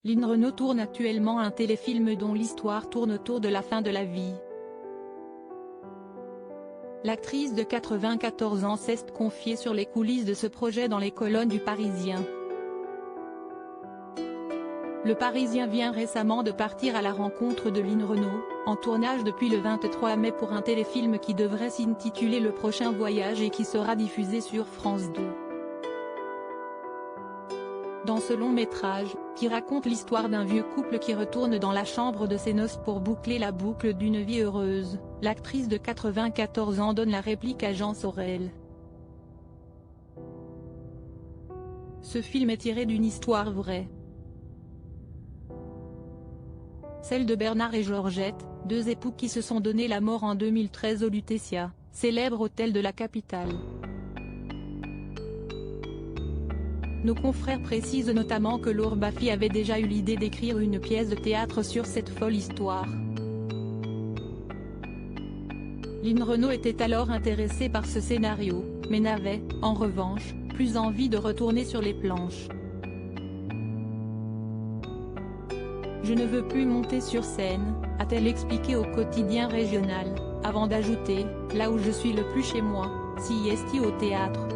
Lynn Renault tourne actuellement un téléfilm dont l'histoire tourne autour de la fin de la vie. L'actrice de 94 ans s'est confiée sur les coulisses de ce projet dans les colonnes du Parisien. Le Parisien vient récemment de partir à la rencontre de Lynn Renault, en tournage depuis le 23 mai pour un téléfilm qui devrait s'intituler Le Prochain Voyage et qui sera diffusé sur France 2. Dans ce long métrage, qui raconte l'histoire d'un vieux couple qui retourne dans la chambre de ses noces pour boucler la boucle d'une vie heureuse, l'actrice de 94 ans donne la réplique à Jean Sorel. Ce film est tiré d'une histoire vraie. Celle de Bernard et Georgette, deux époux qui se sont donné la mort en 2013 au Lutetia, célèbre hôtel de la capitale. Nos confrères précisent notamment que Laure Baffy avait déjà eu l'idée d'écrire une pièce de théâtre sur cette folle histoire. Lynn Renault était alors intéressée par ce scénario, mais n'avait, en revanche, plus envie de retourner sur les planches. Je ne veux plus monter sur scène, a-t-elle expliqué au quotidien régional, avant d'ajouter, là où je suis le plus chez moi, si est au théâtre.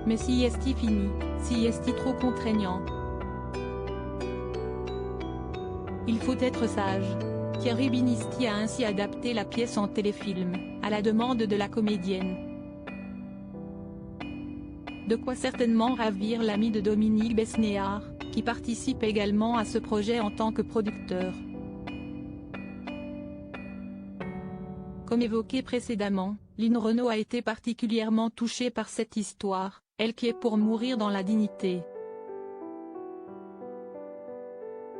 Mais si est fini, si est trop contraignant. Il faut être sage. Thierry Binisti a ainsi adapté la pièce en téléfilm, à la demande de la comédienne. De quoi certainement ravir l'ami de Dominique Besnéard, qui participe également à ce projet en tant que producteur. Comme évoqué précédemment, Lynn Renault a été particulièrement touchée par cette histoire, elle qui est pour mourir dans la dignité.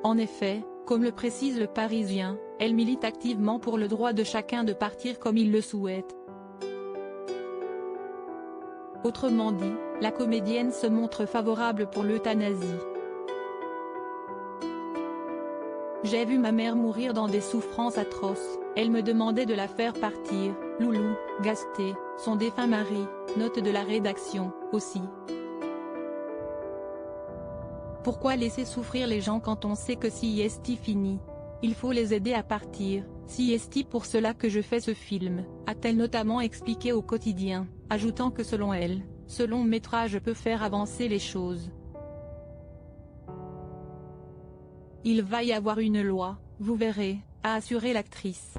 En effet, comme le précise le Parisien, elle milite activement pour le droit de chacun de partir comme il le souhaite. Autrement dit, la comédienne se montre favorable pour l'euthanasie. J'ai vu ma mère mourir dans des souffrances atroces, elle me demandait de la faire partir, Loulou, Gasté, son défunt mari, note de la rédaction, aussi. Pourquoi laisser souffrir les gens quand on sait que si est fini? Il faut les aider à partir, si est pour cela que je fais ce film, a-t-elle notamment expliqué au quotidien, ajoutant que selon elle, ce long métrage peut faire avancer les choses. Il va y avoir une loi, vous verrez, a assuré l'actrice.